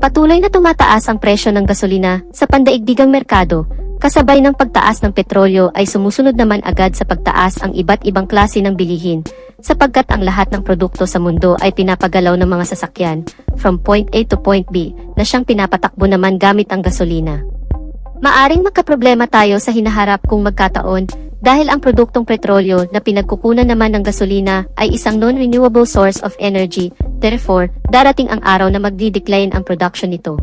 Patuloy na tumataas ang presyo ng gasolina sa pandaigdigang merkado, kasabay ng pagtaas ng petrolyo ay sumusunod naman agad sa pagtaas ang iba't ibang klase ng bilihin, sapagkat ang lahat ng produkto sa mundo ay pinapagalaw ng mga sasakyan, from point A to point B, na siyang pinapatakbo naman gamit ang gasolina. Maaring magkaproblema tayo sa hinaharap kung magkataon, dahil ang produktong petrolyo na pinagkukunan naman ng gasolina ay isang non-renewable source of energy, therefore, darating ang araw na magdi-decline ang production nito.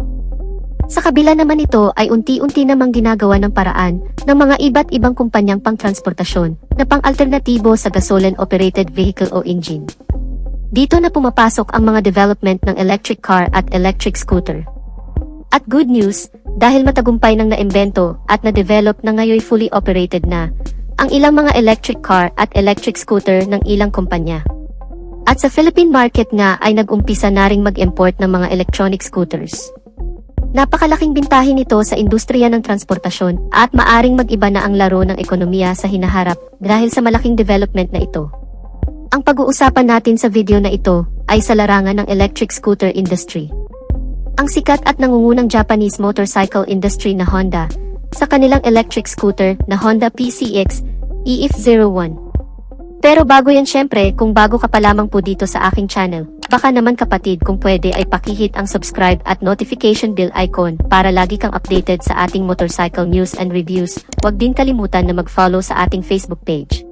Sa kabila naman ito ay unti-unti namang ginagawa ng paraan ng mga iba't ibang kumpanyang pangtransportasyon na pang-alternatibo sa gasoline-operated vehicle o engine. Dito na pumapasok ang mga development ng electric car at electric scooter. At good news, dahil matagumpay nang naimbento at na-develop na ngayon fully operated na ang ilang mga electric car at electric scooter ng ilang kumpanya. At sa Philippine market nga ay nag-umpisa na ring mag-import ng mga electronic scooters. Napakalaking bintahin nito sa industriya ng transportasyon at maaring mag-iba na ang laro ng ekonomiya sa hinaharap dahil sa malaking development na ito. Ang pag-uusapan natin sa video na ito ay sa larangan ng electric scooter industry. Ang sikat at nangungunang Japanese motorcycle industry na Honda, sa kanilang electric scooter na Honda PCX EF01. Pero bago yan syempre, kung bago ka pa lamang po dito sa aking channel, baka naman kapatid kung pwede ay pakihit ang subscribe at notification bell icon para lagi kang updated sa ating motorcycle news and reviews. Huwag din kalimutan na mag-follow sa ating Facebook page.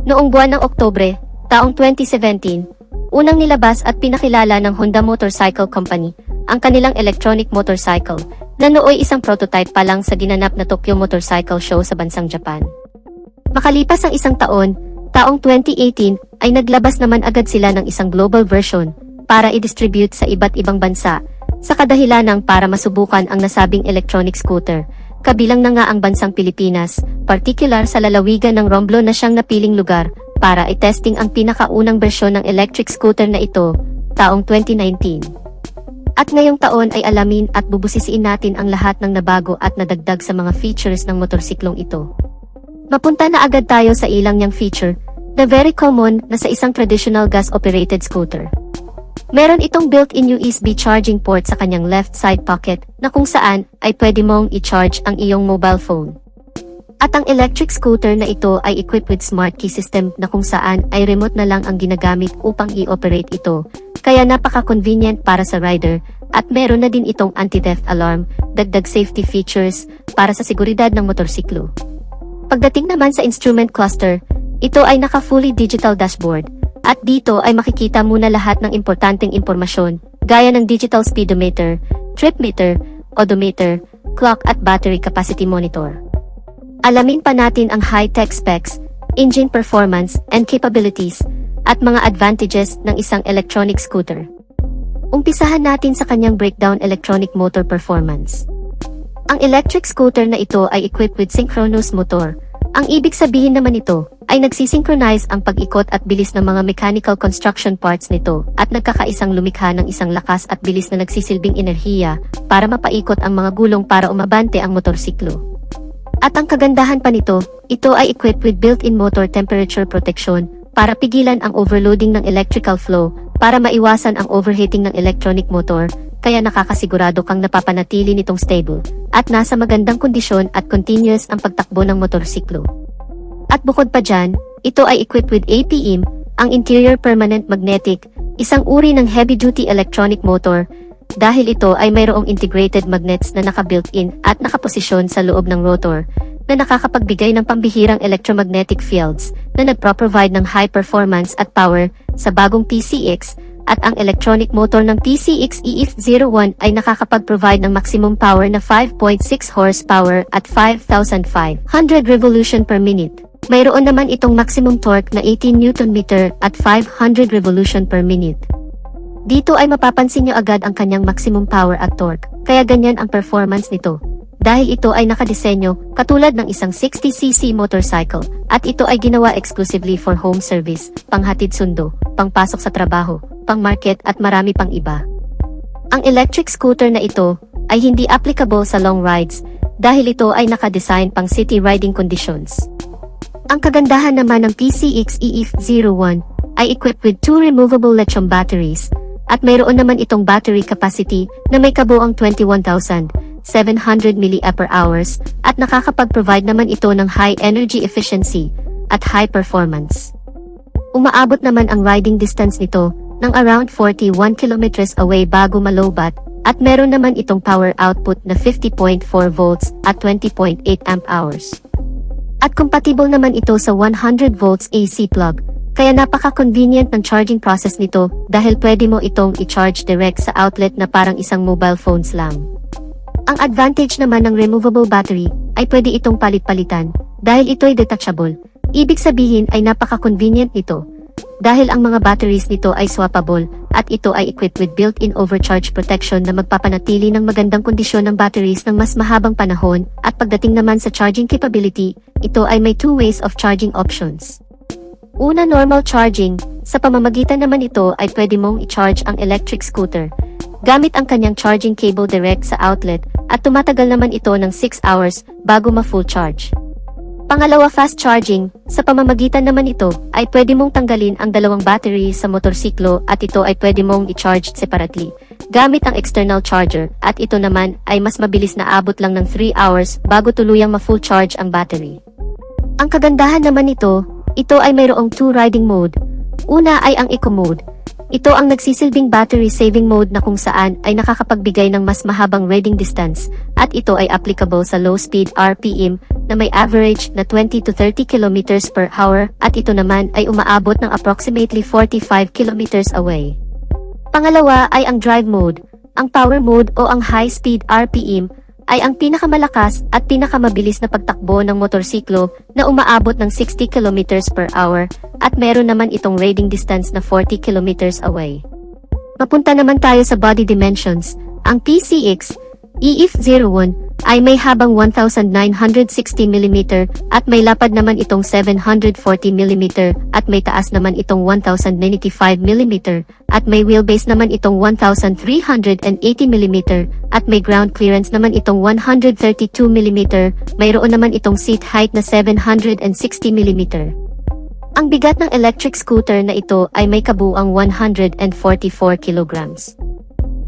Noong buwan ng Oktubre, taong 2017, unang nilabas at pinakilala ng Honda Motorcycle Company ang kanilang electronic motorcycle na nooy isang prototype pa lang sa ginanap na Tokyo Motorcycle Show sa bansang Japan. Makalipas ang isang taon, taong 2018 ay naglabas naman agad sila ng isang global version para i-distribute sa iba't ibang bansa sa kadahilanang para masubukan ang nasabing electronic scooter, kabilang na nga ang bansang Pilipinas, particular sa lalawigan ng Romblon na siyang napiling lugar para i-testing ang pinakaunang bersyon ng electric scooter na ito, taong 2019. At ngayong taon ay alamin at bubusisiin natin ang lahat ng nabago at nadagdag sa mga features ng motorsiklong ito. Mapunta na agad tayo sa ilang niyang feature, na very common na sa isang traditional gas-operated scooter. Meron itong built-in USB charging port sa kanyang left side pocket na kung saan ay pwede mong i-charge ang iyong mobile phone. At ang electric scooter na ito ay equipped with smart key system na kung saan ay remote na lang ang ginagamit upang i-operate ito, kaya napaka-convenient para sa rider, at meron na din itong anti-theft alarm, dagdag safety features para sa seguridad ng motorsiklo. Pagdating naman sa instrument cluster, ito ay naka-fully digital dashboard, at dito ay makikita muna lahat ng importanteng impormasyon, gaya ng digital speedometer, trip meter, odometer, clock at battery capacity monitor. Alamin pa natin ang high-tech specs, engine performance and capabilities, at mga advantages ng isang electronic scooter. Umpisahan natin sa kanyang breakdown electronic motor performance. Ang electric scooter na ito ay equipped with synchronous motor. Ang ibig sabihin naman nito ay nagsisynchronize ang pag-ikot at bilis ng mga mechanical construction parts nito at nagkakaisang lumikha ng isang lakas at bilis na nagsisilbing enerhiya para mapaikot ang mga gulong para umabante ang motorsiklo. At ang kagandahan pa nito, ito ay equipped with built-in motor temperature protection para pigilan ang overloading ng electrical flow para maiwasan ang overheating ng electronic motor, kaya nakakasigurado kang napapanatili nitong stable at nasa magandang kondisyon at continuous ang pagtakbo ng motorsiklo. At bukod pa dyan, ito ay equipped with APM, ang Interior Permanent Magnetic, isang uri ng heavy-duty electronic motor, dahil ito ay mayroong integrated magnets na naka-built-in at nakaposisyon sa loob ng rotor, na nakakapagbigay ng pambihirang electromagnetic fields na nagpro-provide ng high performance at power sa bagong PCX, at ang electronic motor ng PCX EF01 ay nakakapag-provide ng maximum power na 5.6 horsepower at 5,500 revolution per minute. Mayroon naman itong maximum torque na 18 Nm at 500 revolution per minute. Dito ay mapapansin nyo agad ang kanyang maximum power at torque, kaya ganyan ang performance nito. Dahil ito ay nakadisenyo katulad ng isang 60cc motorcycle, at ito ay ginawa exclusively for home service, panghatid sundo, pangpasok sa trabaho, pang-market at marami pang iba. Ang electric scooter na ito ay hindi applicable sa long rides dahil ito ay nakadesign pang city riding conditions. Ang kagandahan naman ng PCX EF01 ay equipped with 2 removable lithium batteries at mayroon naman itong battery capacity na may kabuuang 21,700 mAh at nakakapag-provide naman ito ng high energy efficiency at high performance. Umaabot naman ang riding distance nito ng around 41 kilometers away bago malobat at meron naman itong power output na 50.4 volts at 20.8 amp hours. At compatible naman ito sa 100 volts AC plug, kaya napaka-convenient ng charging process nito dahil pwede mo itong i-charge direct sa outlet na parang isang mobile phones lang. Ang advantage naman ng removable battery ay pwede itong palit-palitan dahil ito'y detachable. Ibig sabihin ay napaka-convenient nito dahil ang mga batteries nito ay swappable at ito ay equipped with built-in overcharge protection na magpapanatili ng magandang kondisyon ng batteries ng mas mahabang panahon at pagdating naman sa charging capability, ito ay may two ways of charging options. Una, normal charging. Sa pamamagitan naman ito ay pwede mong i-charge ang electric scooter gamit ang kanyang charging cable direct sa outlet at tumatagal naman ito ng 6 hours bago ma-full charge. Pangalawa, fast charging. Sa pamamagitan naman ito, ay pwede mong tanggalin ang dalawang battery sa motorsiklo at ito ay pwede mong i-charge separately gamit ang external charger at ito naman ay mas mabilis na abot lang ng 3 hours bago tuluyang ma-full charge ang battery. Ang kagandahan naman nito, ito ay mayroong 2 riding mode. Una ay ang eco mode. Ito ang nagsisilbing battery saving mode na kung saan ay nakakapagbigay ng mas mahabang riding distance at ito ay applicable sa low speed RPM na may average na 20 to 30 km per hour at ito naman ay umaabot ng approximately 45 km away. Pangalawa ay ang drive mode. Ang power mode o ang high speed RPM ay ang pinakamalakas at pinakamabilis na pagtakbo ng motorsiklo na umaabot ng 60 km per hour at meron naman itong riding distance na 40 km away. Mapunta naman tayo sa body dimensions. Ang PCX EF01 ay may habang 1,960 mm at may lapad naman itong 740 mm at may taas naman itong 1,095 mm at may wheelbase naman itong 1,380 mm at may ground clearance naman itong 132 mm, mayroon naman itong seat height na 760 mm. Ang bigat ng electric scooter na ito ay may kabuuang 144 kilograms.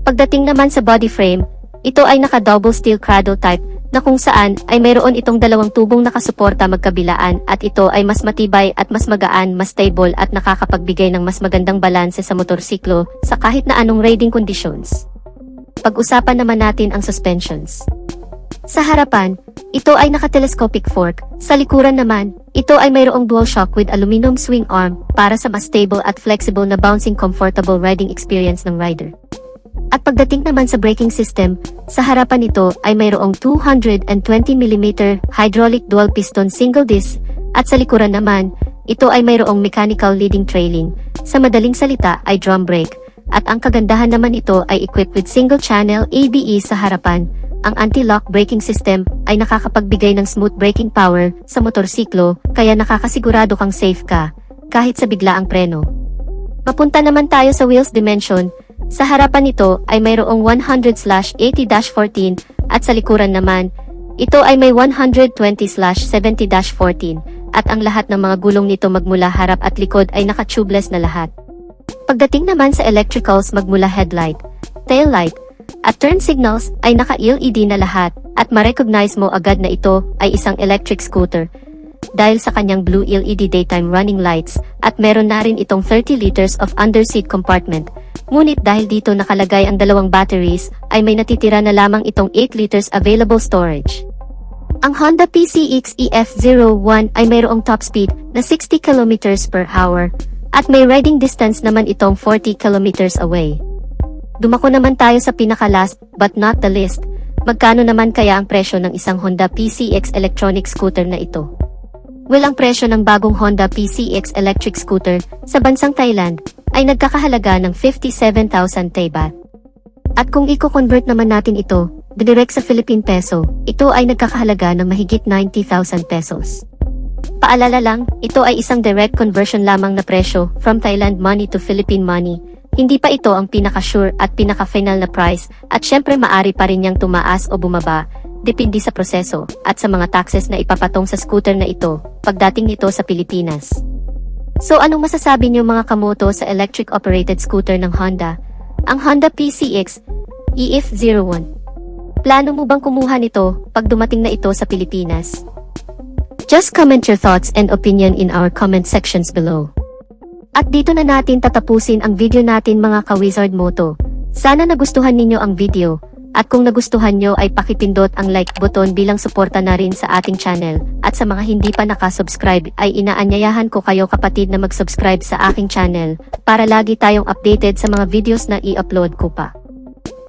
Pagdating naman sa body frame, ito ay naka-double steel cradle type na kung saan ay mayroon itong dalawang tubong nakasuporta magkabilaan at ito ay mas matibay at mas magaan, mas stable at nakakapagbigay ng mas magandang balanse sa motorsiklo sa kahit na anong riding conditions. Pag-usapan naman natin ang suspensions. Sa harapan, ito ay naka-telescopic fork. Sa likuran naman, ito ay mayroong dual shock with aluminum swing arm para sa mas stable at flexible na bouncing comfortable riding experience ng rider. At pagdating naman sa braking system, sa harapan nito ay mayroong 220mm hydraulic dual piston single disc at sa likuran naman, ito ay mayroong mechanical leading trailing. Sa madaling salita ay drum brake at ang kagandahan naman ito ay equipped with single channel ABS sa harapan. Ang anti-lock braking system ay nakakapagbigay ng smooth braking power sa motorsiklo kaya nakakasigurado kang safe ka kahit sa biglaang preno. Mapunta naman tayo sa wheels dimension. Sa harapan nito ay mayroong 100/80-14 at sa likuran naman, ito ay may 120/70-14 at ang lahat ng mga gulong nito magmula harap at likod ay naka-tubeless na lahat. Pagdating naman sa electricals magmula headlight, tail light, at turn signals ay naka-LED na lahat at ma-recognize mo agad na ito ay isang electric scooter dahil sa kanyang blue LED daytime running lights at meron na rin itong 30 liters of underseat compartment. Ngunit dahil dito nakalagay ang dalawang batteries, ay may natitira na lamang itong 8 liters available storage. Ang Honda PCX EF01 ay mayroong top speed na 60 km per hour at may riding distance naman itong 40 km away. Dumako naman tayo sa pinaka-last but not the least. Magkano naman kaya ang presyo ng isang Honda PCX electronic scooter na ito? Well, ang presyo ng bagong Honda PCX electric scooter sa bansang Thailand ay nagkakahalaga ng 57,000 Thai baht. At kung i-convert naman natin ito, direct sa Philippine peso, ito ay nagkakahalaga ng mahigit 90,000 pesos. Paalala lang, ito ay isang direct conversion lamang na presyo from Thailand money to Philippine money. Hindi pa ito ang pinaka-sure at pinaka-final na price at syempre maari pa rin niyang tumaas o bumaba, depende sa proseso at sa mga taxes na ipapatong sa scooter na ito pagdating nito sa Pilipinas. So anong masasabi niyo mga kamoto sa electric operated scooter ng Honda? ang Honda PCX EF01. Plano mo bang kumuha nito pag dumating na ito sa Pilipinas? Just comment your thoughts and opinion in our comment sections below. At dito na natin tatapusin ang video natin mga ka-Wizard Moto. Sana nagustuhan ninyo ang video. At kung nagustuhan nyo ay pakipindot ang like button bilang suporta na rin sa ating channel. At sa mga hindi pa nakasubscribe ay inaanyayahan ko kayo kapatid na mag-subscribe sa aking channel para lagi tayong updated sa mga videos na i-upload ko pa.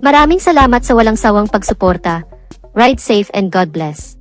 Maraming salamat sa walang sawang pagsuporta. Ride safe and God bless.